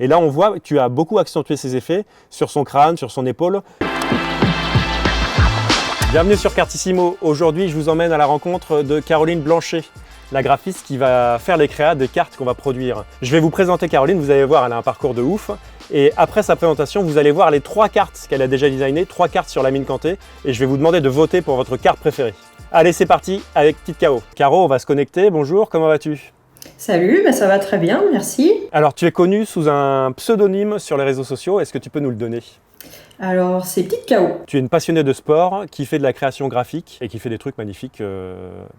Et là, on voit que tu as beaucoup accentué ces effets sur son crâne, sur son épaule. Bienvenue sur Cartissimo. Aujourd'hui, je vous emmène à la rencontre de Caroline Blanchet, la graphiste qui va faire les créas des cartes qu'on va produire. Je vais vous présenter Caroline, vous allez voir, elle a un parcours de ouf. Et après sa présentation, vous allez voir les 3 cartes qu'elle a déjà designées, 3 cartes sur la mine cantée. Et je vais vous demander de voter pour votre carte préférée. Allez, c'est parti avec Petite Caro. Caro, on va se connecter. Bonjour, comment vas-tu ? Salut, ça va très bien, merci. Alors, tu es connue sous un pseudonyme sur les réseaux sociaux. Est-ce que tu peux nous le donner ? Alors, c'est Petite K.O. Tu es une passionnée de sport qui fait de la création graphique et qui fait des trucs magnifiques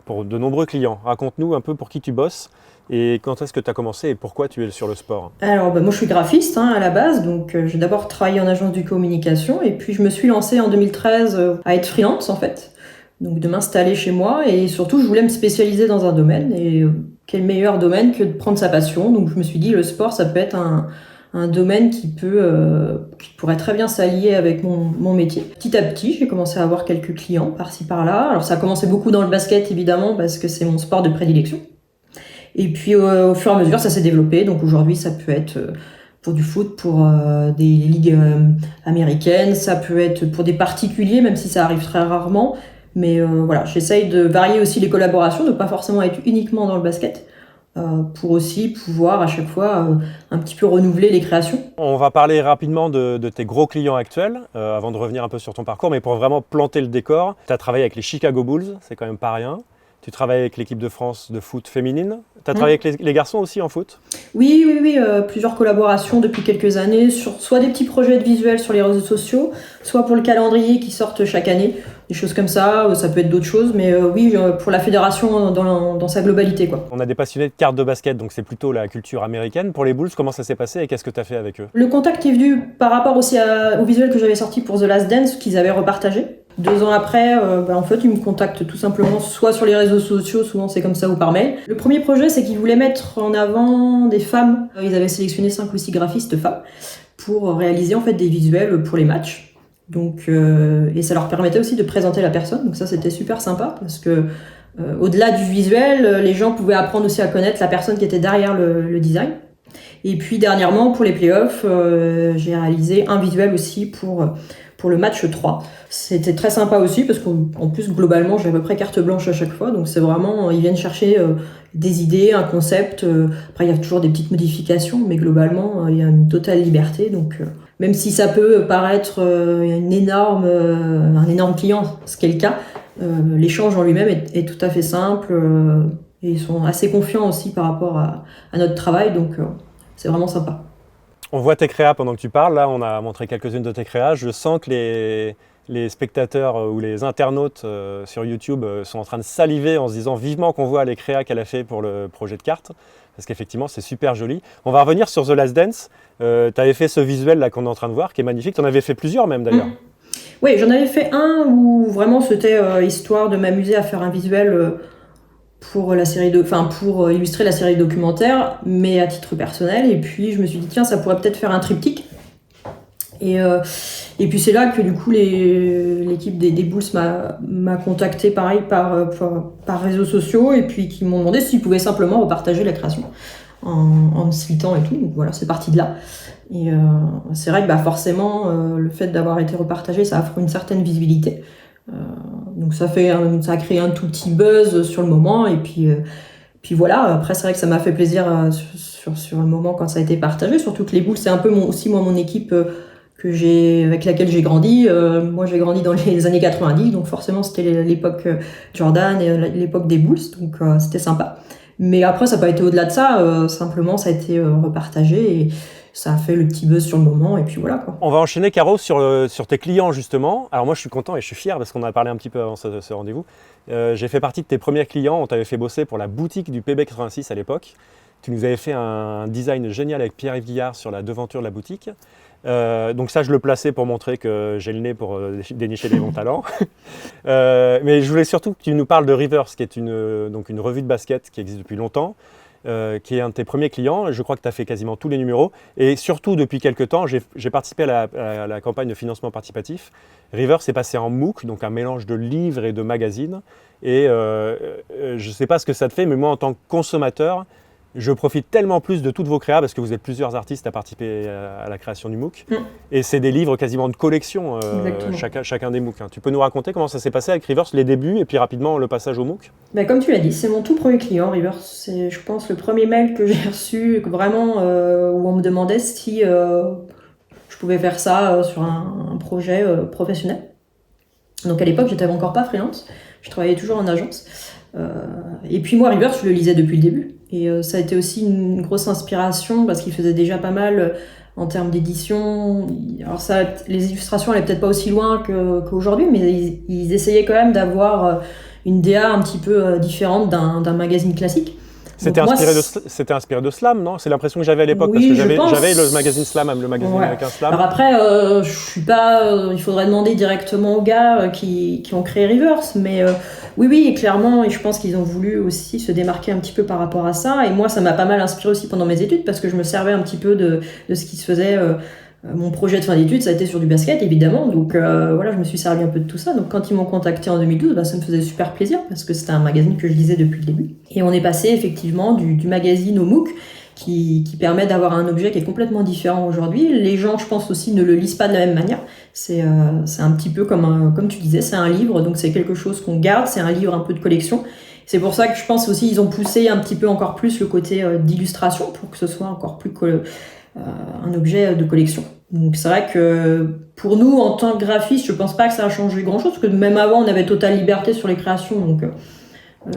pour de nombreux clients. Raconte-nous un peu pour qui tu bosses et quand est-ce que tu as commencé et pourquoi tu es sur le sport. Alors, moi je suis graphiste à la base, donc j'ai d'abord travaillé en agence de communication et puis je me suis lancée en 2013 à être freelance en fait. Donc de m'installer chez moi et surtout je voulais me spécialiser dans un domaine et quel meilleur domaine que de prendre sa passion. Donc je me suis dit le sport ça peut être un domaine qui pourrait très bien s'allier avec mon métier. Petit à petit, j'ai commencé à avoir quelques clients par-ci par-là. Alors ça a commencé beaucoup dans le basket évidemment parce que c'est mon sport de prédilection. Et puis au fur et à mesure, ça s'est développé. Donc aujourd'hui, ça peut être pour du foot, pour des ligues américaines, ça peut être pour des particuliers, même si ça arrive très rarement. Mais voilà, j'essaye de varier aussi les collaborations, de pas forcément être uniquement dans le basket. Pour aussi pouvoir à chaque fois un petit peu renouveler les créations. On va parler rapidement de tes gros clients actuels, avant de revenir un peu sur ton parcours, mais pour vraiment planter le décor, tu as travaillé avec les Chicago Bulls, c'est quand même pas rien. Tu travailles avec l'équipe de France de foot féminine. Tu as travaillé avec les garçons aussi en foot ? Oui, plusieurs collaborations depuis quelques années, sur soit des petits projets de visuels sur les réseaux sociaux, soit pour le calendrier qui sortent chaque année, des choses comme ça, ça peut être d'autres choses, mais oui, pour la fédération dans sa globalité, quoi. On a des passionnés de cartes de basket, donc c'est plutôt la culture américaine. Pour les Bulls, comment ça s'est passé et qu'est-ce que tu as fait avec eux ? Le contact est venu par rapport aussi au visuel que j'avais sorti pour The Last Dance, qu'ils avaient repartagé. 2 ans après, en fait, ils me contactent tout simplement, soit sur les réseaux sociaux, souvent c'est comme ça, ou par mail. Le premier projet, c'est qu'ils voulaient mettre en avant des femmes. Ils avaient sélectionné 5 ou 6 graphistes femmes pour réaliser en fait des visuels pour les matchs. Donc, et ça leur permettait aussi de présenter la personne. Donc ça, c'était super sympa parce que au-delà du visuel, les gens pouvaient apprendre aussi à connaître la personne qui était derrière le design. Et puis dernièrement, pour les playoffs, j'ai réalisé un visuel aussi pour le match 3. C'était très sympa aussi parce qu'en plus, globalement, j'ai à peu près carte blanche à chaque fois. Donc c'est vraiment, ils viennent chercher des idées, un concept. Après, il y a toujours des petites modifications, mais globalement, il y a une totale liberté. Donc même si ça peut paraître un énorme client, ce qui est le cas, l'échange en lui-même est tout à fait simple. Et ils sont assez confiants aussi par rapport à notre travail. Donc c'est vraiment sympa. On voit tes créas pendant que tu parles. Là, on a montré quelques-unes de tes créas. Je sens que les spectateurs ou les internautes sur YouTube sont en train de saliver en se disant vivement qu'on voit les créas qu'elle a fait pour le projet de carte. Parce qu'effectivement, c'est super joli. On va revenir sur The Last Dance. Tu avais fait ce visuel là qu'on est en train de voir, qui est magnifique. Tu en avais fait plusieurs même d'ailleurs. Oui, j'en avais fait un où vraiment c'était histoire de m'amuser à faire un visuel pour illustrer la série documentaire, mais à titre personnel. Et puis je me suis dit tiens, ça pourrait peut-être faire un triptyque. Et puis c'est là que du coup l'équipe des Bulls m'a contacté pareil par réseaux sociaux et puis qui m'ont demandé s'ils pouvaient simplement repartager la création en me citant et tout. Donc voilà, c'est parti de là. Et c'est vrai que forcément le fait d'avoir été repartagé, ça offre une certaine visibilité. Donc ça a créé un tout petit buzz sur le moment et puis voilà. Après c'est vrai que ça m'a fait plaisir sur le moment quand ça a été partagé, surtout que les Bulls c'est un peu aussi mon équipe avec laquelle j'ai grandi. Moi j'ai grandi dans les années 90, donc forcément c'était l'époque Jordan et l'époque des Bulls, donc c'était sympa. Mais après ça n'a pas été au-delà de ça, simplement ça a été repartagé et ça a fait le petit buzz sur le moment et puis voilà quoi. On va enchaîner Caro sur tes clients justement. Alors moi je suis content et je suis fier parce qu'on en a parlé un petit peu avant ce rendez-vous. J'ai fait partie de tes premiers clients, on t'avait fait bosser pour la boutique du PB86 à l'époque. Tu nous avais fait un design génial avec Pierre-Yves Guillard sur la devanture de la boutique. Donc ça je le plaçais pour montrer que j'ai le nez pour dénicher des bons talents. Mais je voulais surtout que tu nous parles de Rivers, qui est une revue de basket qui existe depuis longtemps. Qui est un de tes premiers clients. Je crois que tu as fait quasiment tous les numéros. Et surtout, depuis quelques temps, j'ai participé à la campagne de financement participatif. River s'est passé en MOOC, donc un mélange de livres et de magazines. Et je ne sais pas ce que ça te fait, mais moi, en tant que consommateur, Je profite tellement plus de toutes vos créas parce que vous êtes plusieurs artistes à participer à la création du MOOC. Et c'est des livres quasiment de collection, chacun des MOOC. Tu peux nous raconter comment ça s'est passé avec Reverse, les débuts et puis rapidement le passage au MOOC? Comme tu l'as dit, c'est mon tout premier client, Reverse. C'est, je pense, le premier mail que j'ai reçu vraiment où on me demandait si je pouvais faire ça sur un projet professionnel. Donc à l'époque, j'étais encore pas freelance. Je travaillais toujours en agence. Et puis moi, Reverse, je le lisais depuis le début. Et ça a été aussi une grosse inspiration parce qu'il faisait déjà pas mal en termes d'édition. Alors les illustrations allaient peut-être pas aussi loin qu'aujourd'hui, mais ils essayaient quand même d'avoir une DA un petit peu différente d'un magazine classique. C'était inspiré de Slam, non? C'est l'impression que j'avais à l'époque, oui, parce que j'avais le magazine Slam, le magazine américain Slam. Alors après, je suis pas. Il faudrait demander directement aux gars qui ont créé Reverse, mais oui, clairement, et je pense qu'ils ont voulu aussi se démarquer un petit peu par rapport à ça. Et moi, ça m'a pas mal inspiré aussi pendant mes études, parce que je me servais un petit peu de ce qui se faisait. Mon projet de fin d'études, ça a été sur du basket, évidemment. Donc voilà, je me suis servi un peu de tout ça. Donc quand ils m'ont contacté en 2012, ça me faisait super plaisir parce que c'était un magazine que je lisais depuis le début. Et on est passé effectivement du magazine au MOOC qui permet d'avoir un objet qui est complètement différent aujourd'hui. Les gens, je pense aussi, ne le lisent pas de la même manière. C'est un petit peu comme tu disais, c'est un livre, donc c'est quelque chose qu'on garde, c'est un livre un peu de collection. C'est pour ça que je pense aussi ils ont poussé un petit peu encore plus le côté d'illustration pour que ce soit encore plus un objet de collection. Donc c'est vrai que pour nous, en tant que graphiste, je pense pas que ça a changé grand-chose, parce que même avant, on avait totale liberté sur les créations. Donc,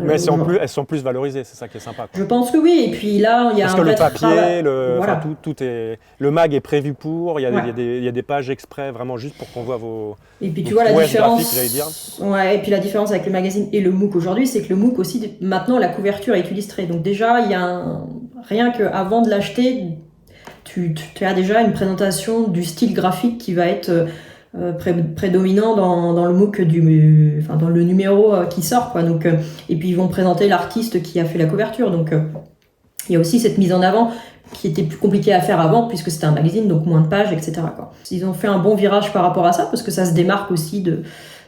mais elles sont plus valorisées, c'est ça qui est sympa, quoi. Je pense que oui, et puis là, il y a parce un vrai que le papier, voilà. tout est... Le mag est prévu pour, il y a des pages exprès, vraiment juste pour qu'on voit vos... Et puis tu vois la différence... j'allais dire. Ouais, et puis la différence avec le magazine et le MOOC aujourd'hui, c'est que le MOOC aussi, maintenant, la couverture est illustrée. Donc déjà, il y a rien qu'avant de l'acheter... Tu as déjà une présentation du style graphique qui va être prédominant dans le MOOC dans le numéro qui sort, quoi. Donc, et puis ils vont présenter l'artiste qui a fait la couverture. Donc il y a aussi cette mise en avant qui était plus compliquée à faire avant puisque c'était un magazine, donc moins de pages, etc., quoi. Ils ont fait un bon virage par rapport à ça parce que ça se démarque aussi de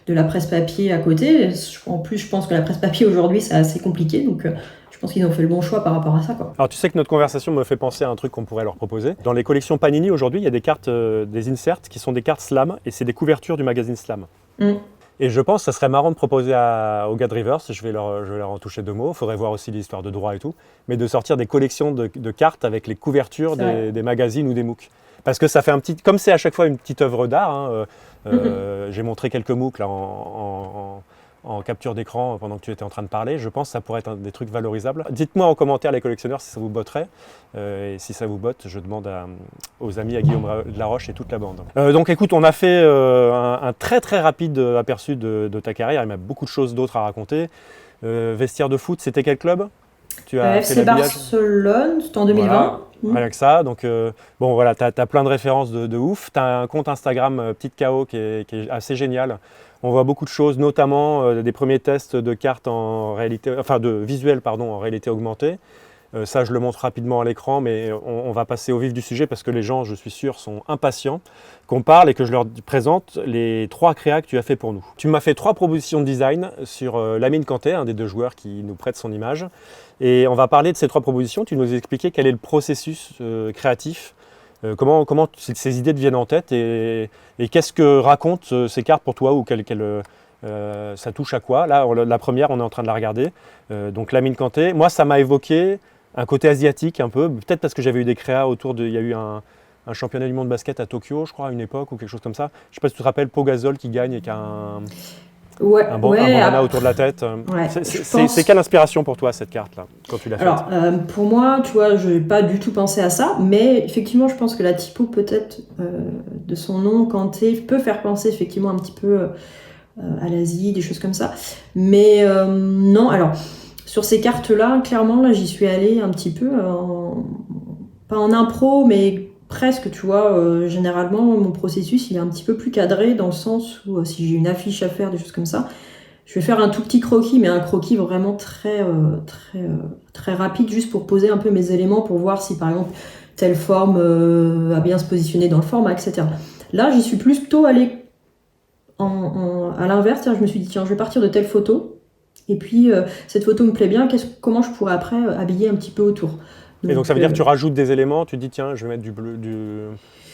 la presse papier à côté. En plus, je pense que la presse papier aujourd'hui, c'est assez compliqué, donc je pense qu'ils ont fait le bon choix par rapport à ça, quoi. Alors tu sais que notre conversation me fait penser à un truc qu'on pourrait leur proposer. Dans les collections Panini aujourd'hui, il y a des cartes, des inserts qui sont des cartes Slam et c'est des couvertures du magazine Slam. Et je pense que ça serait marrant de proposer aux gars de Reverse, je vais leur en toucher 2 mots, il faudrait voir aussi l'histoire de droit et tout, mais de sortir des collections de cartes avec les couvertures des magazines ou des MOOC. Parce que ça fait comme c'est à chaque fois une petite œuvre d'art, j'ai montré quelques MOOC là, en capture d'écran pendant que tu étais en train de parler, je pense que ça pourrait être des trucs valorisables. Dites-moi en commentaire les collectionneurs si ça vous botterait, et si ça vous botte, je demande aux amis, à Guillaume Laroche et toute la bande. Donc écoute, on a fait un très très rapide aperçu de ta carrière, il y a beaucoup de choses d'autres à raconter. Vestiaire de foot, c'était quel club? Tu as FC Barcelone, c'était en 2020. Voilà, avec ça, donc bon voilà, tu as plein de références de ouf, tu as un compte Instagram Petite KO qui est assez génial. On voit beaucoup de choses, notamment des premiers tests de cartes en réalité, de visuels en réalité augmentée. Ça, je le montre rapidement à l'écran, mais on va passer au vif du sujet parce que les gens, je suis sûr, sont impatients qu'on parle et que je leur présente les 3 créas que tu as fait pour nous. Tu m'as fait 3 propositions de design sur Lamine Kanté, un des 2 joueurs qui nous prête son image. Et on va parler de ces 3 propositions. Tu nous expliquer quel est le processus créatif, comment ces idées te viennent en tête et qu'est-ce que racontent ces cartes pour toi ou ça touche à quoi. Là, la première, on est en train de la regarder. Donc Lamine Kanté, moi ça m'a évoqué un côté asiatique un peu, peut-être parce que j'avais eu des créas il y a eu un championnat du monde de basket à Tokyo, je crois, à une époque ou quelque chose comme ça. Je ne sais pas si tu te rappelles, Pogazol qui gagne et qui a un bandana autour de la tête. Ouais, c'est quelle inspiration pour toi cette carte-là, quand tu l'as faite? Alors, pour moi, tu vois, je n'ai pas du tout pensé à ça, mais effectivement, je pense que la typo peut-être de son nom, Kanté, peut faire penser effectivement un petit peu à l'Asie, des choses comme ça. Mais non, alors, sur ces cartes-là, clairement, là, j'y suis allée un petit peu, pas en impro, mais presque, tu vois. Généralement, mon processus, il est un petit peu plus cadré dans le sens où si j'ai une affiche à faire, des choses comme ça, je vais faire un tout petit croquis, mais un croquis vraiment très rapide, juste pour poser un peu mes éléments, pour voir si, par exemple, telle forme a bien se positionner dans le format, etc. Là, j'y suis plutôt allée à l'inverse. Je me suis dit, tiens, je vais partir de telle photo, Et puis, cette photo me plaît bien, comment je pourrais après habiller un petit peu autour. Et donc ça veut dire que tu rajoutes des éléments, tu dis tiens, je vais mettre du bleu,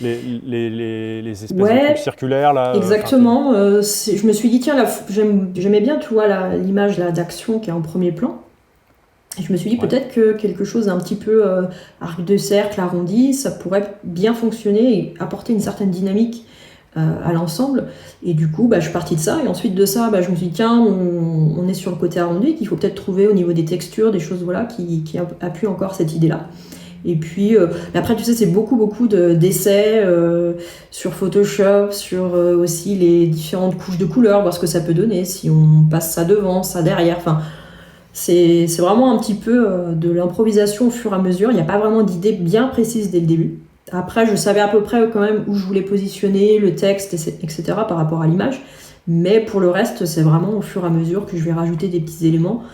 les espèces de trucs circulaires là. Exactement. Je me suis dit tiens, j'aimais bien, tu vois, l'image là, d'action qui est en premier plan. Et je me suis dit peut-être que quelque chose d'un petit peu arc de cercle, arrondi, ça pourrait bien fonctionner et apporter une certaine dynamique à l'ensemble. Et du coup, je suis partie de ça. Et ensuite de ça, je me suis dit, tiens, on est sur le côté arrondi, qu'il faut peut-être trouver au niveau des textures, des choses voilà, qui appuient encore cette idée-là. Et puis, après, tu sais, c'est beaucoup d'essais sur Photoshop, sur aussi les différentes couches de couleurs, voir ce que ça peut donner, si on passe ça devant, ça derrière. Enfin, c'est vraiment un petit peu de l'improvisation au fur et à mesure. Il n'y a pas vraiment d'idée bien précise dès le début. Après, je savais à peu près quand même où je voulais positionner le texte, etc. par rapport à l'image. Mais pour le reste, c'est vraiment au fur et à mesure que je vais rajouter des petits éléments.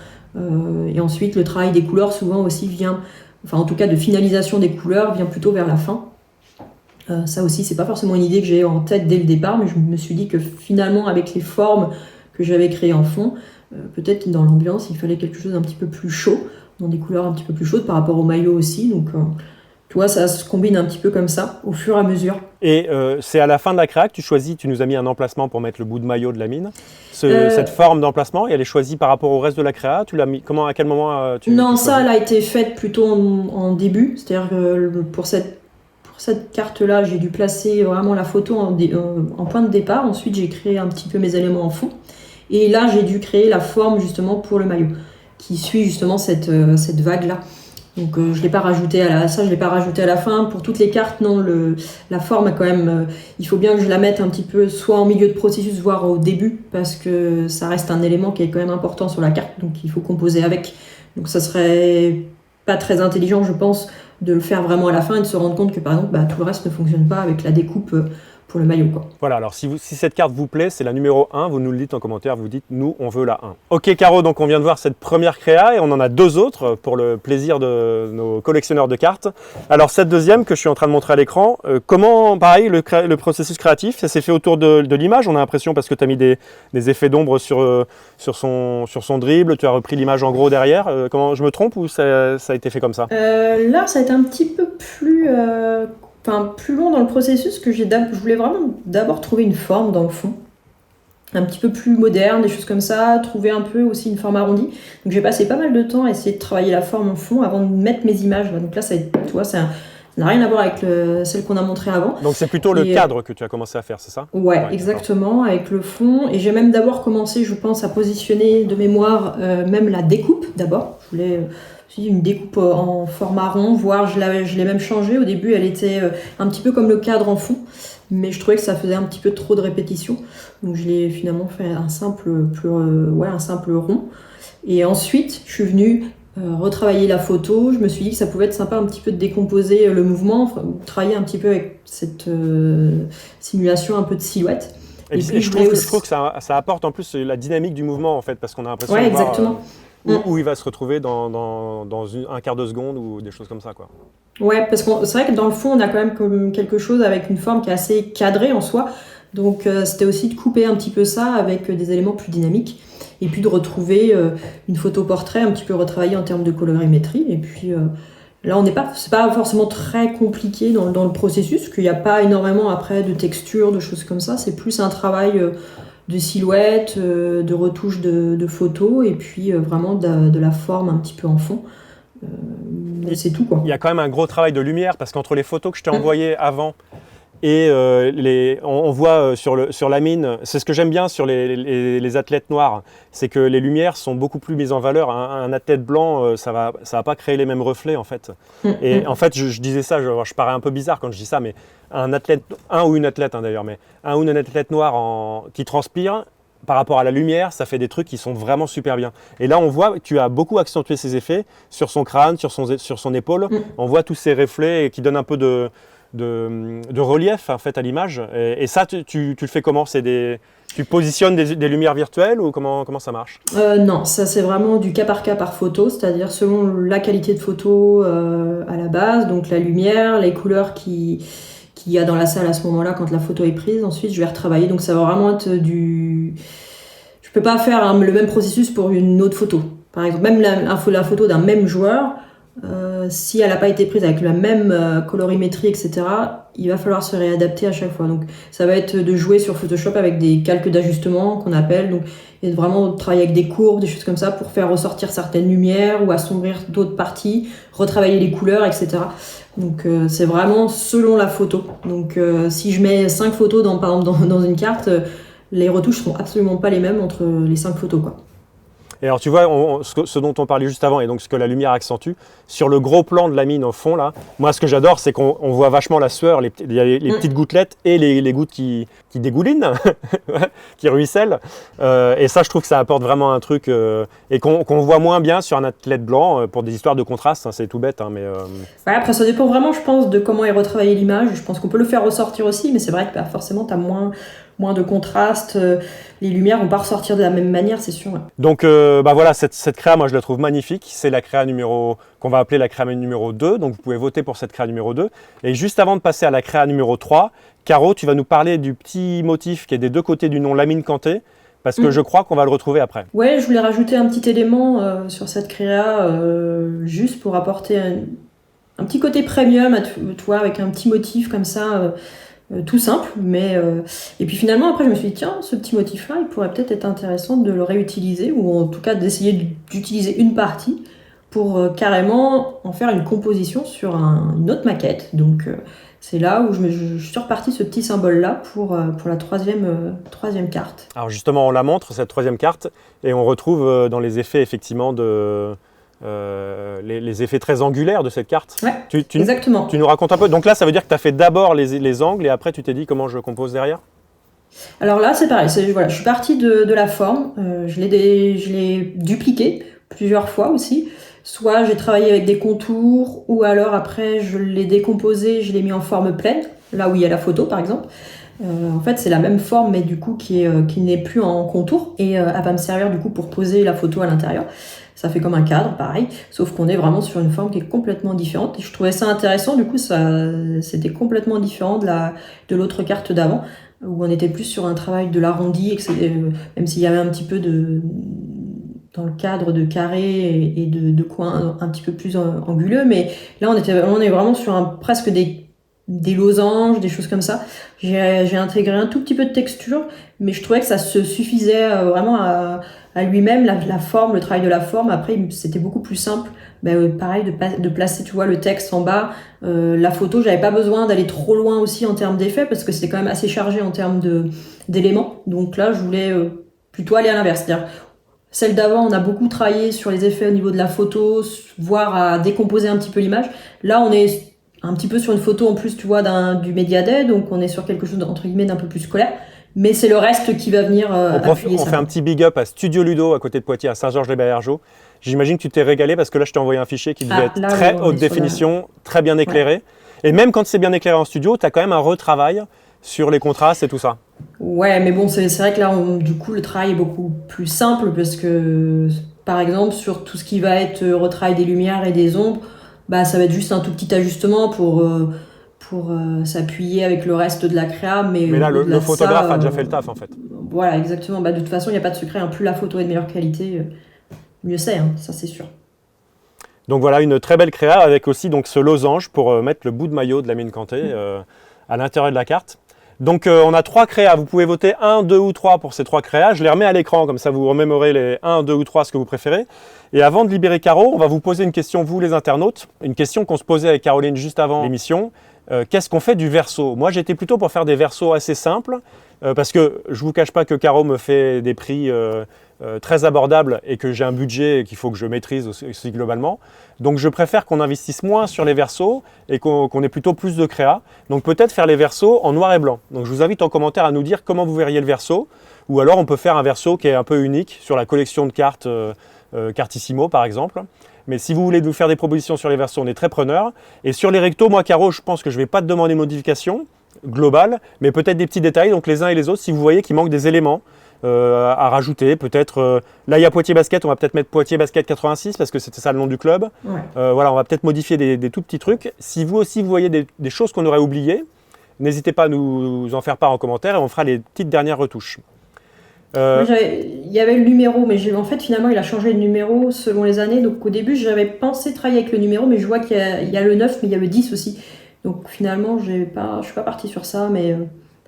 Et ensuite, le travail des couleurs, souvent aussi vient, enfin en tout cas de finalisation des couleurs, vient plutôt vers la fin. Ça aussi, c'est pas forcément une idée que j'ai en tête dès le départ, mais je me suis dit que finalement, avec les formes que j'avais créées en fond, peut-être que dans l'ambiance, il fallait quelque chose d'un petit peu plus chaud, dans des couleurs un petit peu plus chaudes par rapport au maillot aussi. Donc, tu vois, ça se combine un petit peu comme ça, au fur et à mesure. Et c'est à la fin de la créa que tu nous as mis un emplacement pour mettre le bout de maillot de la mine. Cette forme d'emplacement, elle est choisie par rapport au reste de la créa. Tu l'as mis comment, à quel moment Non, ça, elle a été faite plutôt en début. C'est-à-dire que pour cette carte-là, j'ai dû placer vraiment la photo en point de départ. Ensuite, j'ai créé un petit peu mes éléments en fond. Et là, j'ai dû créer la forme justement pour le maillot, qui suit justement cette vague-là. Donc je l'ai pas rajouté je l'ai pas rajouté à la fin. Pour toutes les cartes, non, la forme a quand même, il faut bien que je la mette un petit peu soit en milieu de processus, voire au début, parce que ça reste un élément qui est quand même important sur la carte, donc il faut composer avec. Donc ça serait pas très intelligent, je pense, de le faire vraiment à la fin et de se rendre compte que par exemple, tout le reste ne fonctionne pas avec la découpe pour le maillot, quoi. Voilà, alors si cette carte vous plaît, c'est la numéro 1, vous nous le dites en commentaire, vous dites nous on veut la 1. Ok Caro, donc on vient de voir cette première créa et on en a deux autres pour le plaisir de nos collectionneurs de cartes. Alors cette deuxième que je suis en train de montrer à l'écran, comment, pareil, le processus créatif, ça s'est fait autour de l'image, on a l'impression parce que tu as mis des effets d'ombre sur son dribble, tu as repris l'image en gros derrière. Comment, je me trompe ou ça a été fait comme ça? Là, ça a été un petit peu plus long dans le processus, que je voulais vraiment d'abord trouver une forme dans le fond, un petit peu plus moderne, des choses comme ça, trouver un peu aussi une forme arrondie. Donc j'ai passé pas mal de temps à essayer de travailler la forme en fond avant de mettre mes images. Donc là, tu vois, ça n'a rien à voir avec celle qu'on a montrée avant. Donc c'est plutôt le cadre que tu as commencé à faire, c'est ça? Ouais, exactement, avec le fond. Et j'ai même d'abord commencé, je pense, à positionner de mémoire même la découpe d'abord. Je voulais une découpe en format rond, voire je l'ai même changée. Au début, elle était un petit peu comme le cadre en fond, mais je trouvais que ça faisait un petit peu trop de répétitions. Donc je l'ai finalement fait un simple rond. Et ensuite, je suis venue retravailler la photo. Je me suis dit que ça pouvait être sympa un petit peu de décomposer le mouvement, travailler un petit peu avec cette simulation un peu de silhouette. Et puis, je trouve que ça apporte en plus la dynamique du mouvement en fait, parce qu'on a l'impression de exactement. voir où il va se retrouver dans un quart de seconde ou des choses comme ça, quoi. Ouais, parce que c'est vrai que dans le fond, on a quand même comme quelque chose avec une forme qui est assez cadrée en soi. Donc c'était aussi de couper un petit peu ça avec des éléments plus dynamiques. Et puis de retrouver une photo portrait un petit peu retravaillée en termes de colorimétrie. Et puis là, c'est pas forcément très compliqué dans le processus, qu'il n'y a pas énormément après de textures, de choses comme ça. C'est plus un travail de silhouette, de retouche de photos, et puis vraiment de la forme un petit peu en fond. C'est tout, quoi. Il y a quand même un gros travail de lumière, parce qu'entre les photos que je t'ai envoyées avant et on voit sur la mine, c'est ce que j'aime bien sur les athlètes noirs, c'est que les lumières sont beaucoup plus mises en valeur. Un athlète blanc, ça va pas créer les mêmes reflets en fait. Et en fait, je disais ça, je parais un peu bizarre quand je dis ça, mais un ou une athlète d'ailleurs, mais un ou une athlète noire qui transpire, par rapport à la lumière, ça fait des trucs qui sont vraiment super bien. Et là, on voit que tu as beaucoup accentué ces effets sur son crâne, sur son épaule. On voit tous ces reflets qui donnent un peu de relief en fait à l'image. Et ça, tu le fais comment? Tu positionnes des lumières virtuelles ou comment ça marche? Non, ça c'est vraiment du cas par photo, c'est-à-dire selon la qualité de photo à la base, donc la lumière, les couleurs qu'il y a dans la salle à ce moment-là quand la photo est prise. Ensuite, je vais retravailler. Donc ça va vraiment être peux pas faire le même processus pour une autre photo. Par exemple, même la photo d'un même joueur, si elle n'a pas été prise avec la même colorimétrie, etc., il va falloir se réadapter à chaque fois. Donc, ça va être de jouer sur Photoshop avec des calques d'ajustement qu'on appelle. Donc, et vraiment travailler avec des courbes, des choses comme ça pour faire ressortir certaines lumières ou assombrir d'autres parties, retravailler les couleurs, etc. Donc, c'est vraiment selon la photo. Donc, si je mets 5 photos par exemple, dans une carte, les retouches seront absolument pas les mêmes entre les 5 photos, quoi. Et alors tu vois, ce dont on parlait juste avant, et donc ce que la lumière accentue, sur le gros plan de la mine au fond là, moi ce que j'adore c'est qu'on voit vachement la sueur, il y a les petites gouttelettes et les gouttes qui dégoulinent, qui ruissellent. Et ça je trouve que ça apporte vraiment un truc, et qu'on voit moins bien sur un athlète blanc, pour des histoires de contraste, hein, c'est tout bête. Hein, mais ouais, après ça dépend vraiment je pense de comment est retravaillée l'image, je pense qu'on peut le faire ressortir aussi, mais c'est vrai que forcément tu as moins de contraste, les lumières vont pas ressortir de la même manière, c'est sûr. Ouais. Donc voilà, cette créa, moi je la trouve magnifique. C'est la créa qu'on va appeler la créa numéro 2. Donc vous pouvez voter pour cette créa numéro 2. Et juste avant de passer à la créa numéro 3, Caro, tu vas nous parler du petit motif qui est des deux côtés du nom Lamine Kanté, parce que je crois qu'on va le retrouver après. Ouais, je voulais rajouter un petit élément sur cette créa, juste pour apporter un petit côté premium, tu vois, avec un petit motif comme ça. Tout simple, mais et puis finalement après je me suis dit tiens, ce petit motif là il pourrait peut-être être intéressant de le réutiliser ou en tout cas d'essayer d'utiliser une partie pour carrément en faire une composition sur une autre maquette. Donc c'est là où je suis repartie ce petit symbole là pour la troisième carte. Alors justement on la montre cette troisième carte et on retrouve dans les effets effectivement les effets très angulaires de cette carte. Ouais, exactement. Tu nous racontes un peu. Donc là, ça veut dire que tu as fait d'abord les angles et après tu t'es dit comment je compose derrière ? Alors là, c'est pareil. Voilà, je suis partie de la forme. Je l'ai dupliqué plusieurs fois aussi. Soit j'ai travaillé avec des contours ou alors après je l'ai décomposé, je l'ai mis en forme pleine, là où il y a la photo par exemple. En fait, c'est la même forme, mais du coup qui n'est plus en contour et elle va me servir du coup pour poser la photo à l'intérieur. Ça fait comme un cadre, pareil, sauf qu'on est vraiment sur une forme qui est complètement différente. Et je trouvais ça intéressant, du coup, c'était complètement différent de l'autre carte d'avant, où on était plus sur un travail de l'arrondi, même s'il y avait un petit peu dans le cadre de carrés et de coins un petit peu plus anguleux, mais là, on est vraiment sur presque des losanges, des choses comme ça. J'ai intégré un tout petit peu de texture, mais je trouvais que ça se suffisait vraiment à lui-même, la forme, le travail de la forme. Après, c'était beaucoup plus simple. Pareil, de placer, tu vois, le texte en bas. La photo, j'avais pas besoin d'aller trop loin aussi en termes d'effets, parce que c'était quand même assez chargé en termes d'éléments. Donc là, je voulais plutôt aller à l'inverse. C'est-à-dire, celle d'avant, on a beaucoup travaillé sur les effets au niveau de la photo, voire à décomposer un petit peu l'image. Là, on est un petit peu sur une photo en plus, tu vois, du Media Day, donc on est sur quelque chose entre guillemets d'un peu plus scolaire, mais c'est le reste qui va venir appuyer ça. On fait un petit big up à Studio Ludo à côté de Poitiers, à Saint-Georges-les-Baillargeaux. J'imagine que tu t'es régalé parce que là je t'ai envoyé un fichier qui devait être très haute définition, très bien éclairé. Ouais. Et même quand c'est bien éclairé en studio, tu as quand même un retravail sur les contrastes et tout ça. Ouais, mais bon, c'est vrai que là, du coup, le travail est beaucoup plus simple parce que, par exemple, sur tout ce qui va être retravail des lumières et des ombres, ça va être juste un tout petit ajustement pour s'appuyer avec le reste de la créa. Mais là, le photographe a déjà fait le taf, en fait. Voilà, exactement. De toute façon, il n'y a pas de secret. Plus la photo est de meilleure qualité, mieux c'est, ça c'est sûr. Donc voilà, une très belle créa avec aussi donc, ce losange pour mettre le bout de maillot de Lamine Kanté à l'intérieur de la carte. Donc on a 3 créas, vous pouvez voter 1, 2 ou 3 pour ces 3 créas. Je les remets à l'écran, comme ça vous remémorez les 1, 2 ou 3, ce que vous préférez. Et avant de libérer Caro, on va vous poser une question, vous les internautes. Une question qu'on se posait avec Caroline juste avant l'émission. Qu'est-ce qu'on fait du verso ? Moi j'étais plutôt pour faire des versos assez simples, parce que je ne vous cache pas que Caro me fait des prix très abordables et que j'ai un budget qu'il faut que je maîtrise aussi globalement. Donc je préfère qu'on investisse moins sur les versos et qu'on ait plutôt plus de créa. Donc peut-être faire les versos en noir et blanc. Donc je vous invite en commentaire à nous dire comment vous verriez le verso. Ou alors on peut faire un verso qui est un peu unique sur la collection de cartes Cartissimo par exemple. Mais si vous voulez nous faire des propositions sur les versos, on est très preneurs. Et sur les rectos, moi Caro, je pense que je ne vais pas te demander de modification globale, mais peut-être des petits détails. Donc les uns et les autres, si vous voyez qu'il manque des éléments à rajouter, peut-être là il y a Poitiers Basket, on va peut-être mettre Poitiers Basket 86 parce que c'était ça le nom du club. Ouais. Voilà, on va peut-être modifier des tout petits trucs. Si vous aussi vous voyez des choses qu'on aurait oubliées, n'hésitez pas à nous en faire part en commentaire et on fera les petites dernières retouches. Il y avait le numéro, mais en fait, finalement, il a changé de numéro selon les années. Donc, au début, j'avais pensé travailler avec le numéro, mais je vois qu'il y a le 9, mais il y a le 10 aussi. Donc, finalement, je suis pas partie sur ça, mais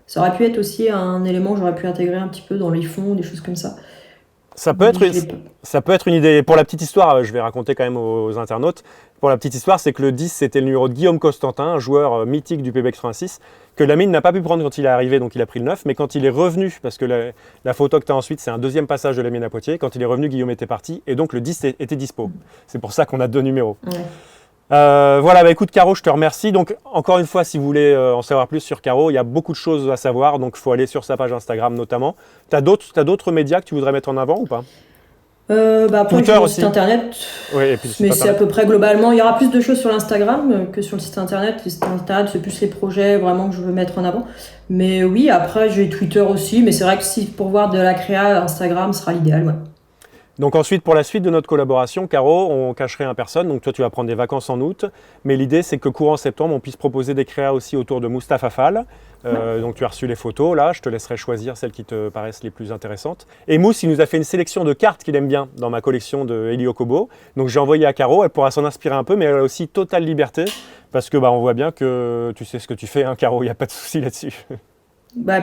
ça aurait pu être aussi un élément que j'aurais pu intégrer un petit peu dans les fonds, des choses comme ça. Ça peut être une idée. Pour la petite histoire, je vais raconter quand même aux internautes. Pour la petite histoire, c'est que le 10, c'était le numéro de Guillaume Costantin, un joueur mythique du PB 86, que Lamine n'a pas pu prendre quand il est arrivé, donc il a pris le 9. Mais quand il est revenu, parce que la photo que tu as ensuite, c'est un deuxième passage de Lamine à Poitiers, quand il est revenu, Guillaume était parti, et donc le 10 était dispo. C'est pour ça qu'on a 2 numéros. Ouais. Voilà, écoute Caro, je te remercie. Donc encore une fois, si vous voulez en savoir plus sur Caro, il y a beaucoup de choses à savoir, donc il faut aller sur sa page Instagram notamment. T'as d'autres médias que tu voudrais mettre en avant ou pas? Après, Twitter le site internet, oui, et puis mais c'est à peu près globalement. Il y aura plus de choses sur l'Instagram que sur le site internet. Le site internet, c'est plus les projets vraiment que je veux mettre en avant. Mais oui, après, j'ai Twitter aussi, mais c'est vrai que si pour voir de la créa, Instagram sera l'idéal, ouais. Donc ensuite, pour la suite de notre collaboration, Caro, on cacherait un personne. Donc toi, tu vas prendre des vacances en août. Mais l'idée, c'est que courant septembre, on puisse proposer des créas aussi autour de Mustapha Fall. Donc tu as reçu les photos, là. Je te laisserai choisir celles qui te paraissent les plus intéressantes. Et Mousse, il nous a fait une sélection de cartes qu'il aime bien dans ma collection de Elio Kobo. Donc j'ai envoyé à Caro. Elle pourra s'en inspirer un peu, mais elle a aussi totale liberté. Parce que on voit bien que tu sais ce que tu fais, hein, Caro. Il n'y a pas de souci là-dessus.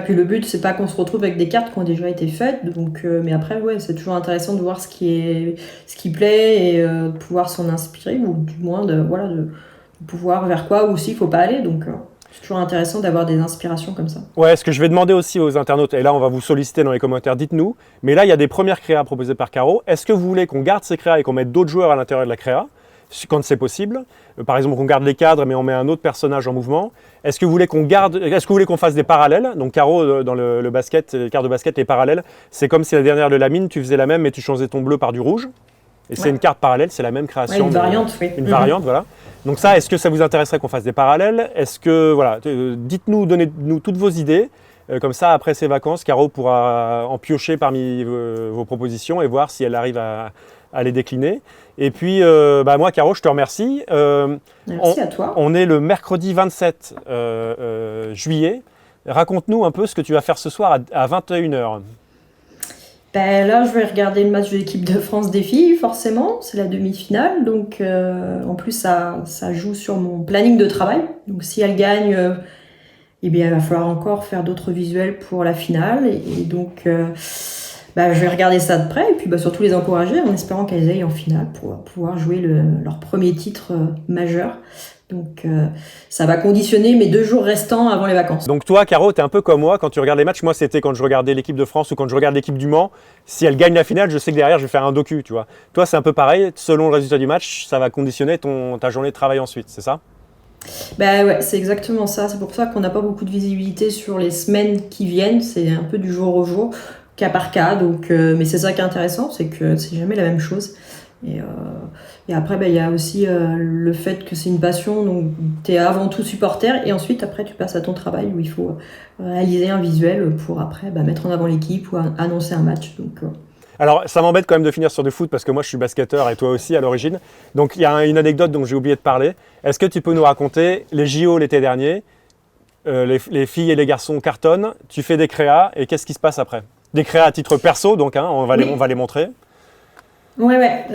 Puis le but, c'est pas qu'on se retrouve avec des cartes qui ont déjà été faites, donc, mais après, ouais, c'est toujours intéressant de voir ce qui plaît et de pouvoir s'en inspirer, ou du moins de pouvoir vers quoi aussi il faut pas aller. Donc, c'est toujours intéressant d'avoir des inspirations comme ça. Ouais, ce que je vais demander aussi aux internautes, et là on va vous solliciter dans les commentaires, dites-nous, mais là il y a des premières créas proposées par Caro. Est-ce que vous voulez qu'on garde ces créas et qu'on mette d'autres joueurs à l'intérieur de la créa, quand c'est possible? Par exemple, qu'on garde les cadres, mais on met un autre personnage en mouvement. Est-ce que vous voulez qu'on fasse des parallèles? Donc Caro, dans le basket, les cartes de basket, les parallèles, c'est comme si la dernière de la mine, tu faisais la même, mais tu changeais ton bleu par du rouge. Et c'est une carte parallèle, c'est la même création. Une variante, oui. Une variante, voilà. Donc ça, est-ce que ça vous intéresserait qu'on fasse des parallèles? Est-ce que, voilà, dites-nous, donnez-nous toutes vos idées. Comme ça, après ces vacances, Caro pourra en piocher parmi vos propositions et voir si elle arrive à les décliner. Et puis, moi, Caro, je te remercie. Merci à toi. On est le mercredi 27 juillet. Raconte-nous un peu ce que tu vas faire ce soir à 21h. Là, je vais regarder le match de l'équipe de France des filles, forcément. C'est la demi-finale. Donc, en plus, ça joue sur mon planning de travail. Donc, si elle gagne, il va falloir encore faire d'autres visuels pour la finale. Et donc... je vais regarder ça de près et puis surtout les encourager en espérant qu'elles aillent en finale pour pouvoir jouer leur premier titre majeur. Donc ça va conditionner mes 2 jours restants avant les vacances. Donc toi, Caro, t'es un peu comme moi quand tu regardes les matchs. Moi, c'était quand je regardais l'équipe de France ou quand je regarde l'équipe du Mans. Si elle gagne la finale, je sais que derrière, je vais faire un docu, tu vois. Toi, c'est un peu pareil. Selon le résultat du match, ça va conditionner ta journée de travail ensuite, c'est ça? Ouais, c'est exactement ça. C'est pour ça qu'on n'a pas beaucoup de visibilité sur les semaines qui viennent. C'est un peu du jour au jour, cas par cas. Donc, mais c'est ça qui est intéressant, c'est que c'est jamais la même chose. Et après, il y a aussi le fait que c'est une passion. Donc, tu es avant tout supporter et ensuite, après, tu passes à ton travail où il faut réaliser un visuel pour après mettre en avant l'équipe ou annoncer un match. Donc, Alors, ça m'embête quand même de finir sur du foot parce que moi, je suis basketteur et toi aussi à l'origine. Donc, il y a une anecdote dont j'ai oublié de parler. Est-ce que tu peux nous raconter les JO l'été dernier? Les filles et les garçons cartonnent, tu fais des créas et qu'est-ce qui se passe après? Des créas à titre perso, donc on va les montrer. Ouais.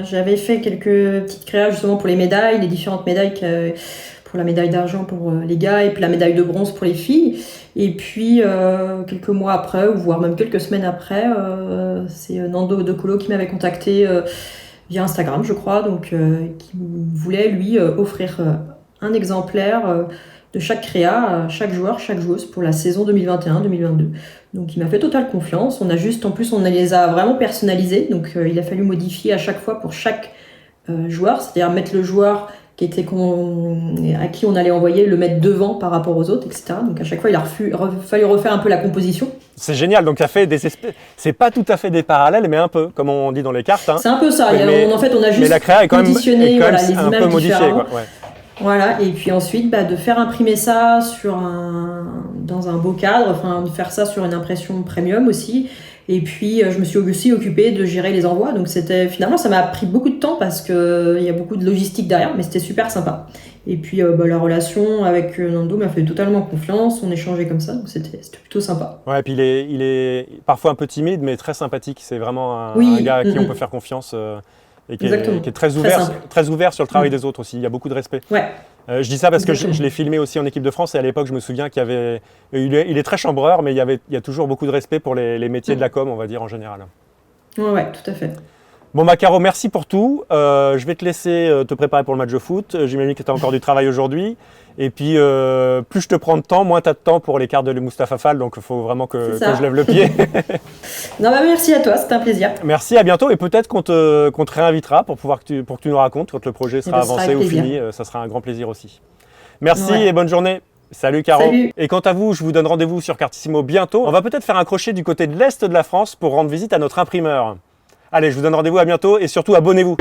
J'avais fait quelques petites créas justement pour les médailles, les différentes médailles, pour la médaille d'argent pour les gars et puis la médaille de bronze pour les filles. Et puis quelques mois après, ou voire même quelques semaines après, c'est Nando De Colo qui m'avait contacté via Instagram, je crois, donc qui voulait lui offrir un exemplaire de chaque créa à chaque joueur, chaque joueuse pour la saison 2021-2022. Donc il m'a fait totale confiance. On les a vraiment personnalisés. Donc il a fallu modifier à chaque fois pour chaque joueur, c'est-à-dire mettre le joueur à qui on allait envoyer, le mettre devant par rapport aux autres, etc. Donc à chaque fois, il a fallu refaire un peu la composition. C'est génial, donc ça fait c'est pas tout à fait des parallèles, mais un peu, comme on dit dans les cartes. Hein. C'est un peu ça, en fait on a juste mais la créa est quand même, conditionné les un images peu modifiée. différentes. Quoi. Ouais. Voilà, et puis ensuite de faire imprimer ça dans un beau cadre, de faire ça sur une impression premium aussi, Et puis, je me suis aussi occupée de gérer les envois. Donc, finalement, ça m'a pris beaucoup de temps parce qu'il y a beaucoup de logistique derrière, mais c'était super sympa. Et puis, la relation avec Nando m'a fait totalement confiance. On échangeait comme ça, donc c'était plutôt sympa. Ouais, et puis il est parfois un peu timide, mais très sympathique. C'est vraiment un gars à qui on peut faire confiance et qui est très ouvert sur le travail des autres aussi. Il y a beaucoup de respect. Ouais. Je dis ça parce que je l'ai filmé aussi en équipe de France et à l'époque, je me souviens qu'il y avait. Il est très chambreur, mais il y a toujours beaucoup de respect pour les métiers de la com, on va dire en général. Ouais, tout à fait. Bon, Caro, merci pour tout. Je vais te laisser te préparer pour le match de foot. J'imagine que tu as encore du travail aujourd'hui. Et puis, plus je te prends de temps, moins tu as de temps pour les quarts de Mustapha Fall. Donc, il faut vraiment que je lève le pied. Non, merci à toi, c'était un plaisir. Merci, à bientôt. Et peut-être qu'on te réinvitera pour que tu nous racontes quand le projet sera avancé ou fini. Ça sera un grand plaisir aussi. Merci et bonne journée. Salut Caro. Salut. Et quant à vous, je vous donne rendez-vous sur Cartissimo bientôt. On va peut-être faire un crochet du côté de l'Est de la France pour rendre visite à notre imprimeur. Allez, je vous donne rendez-vous à bientôt et surtout abonnez-vous.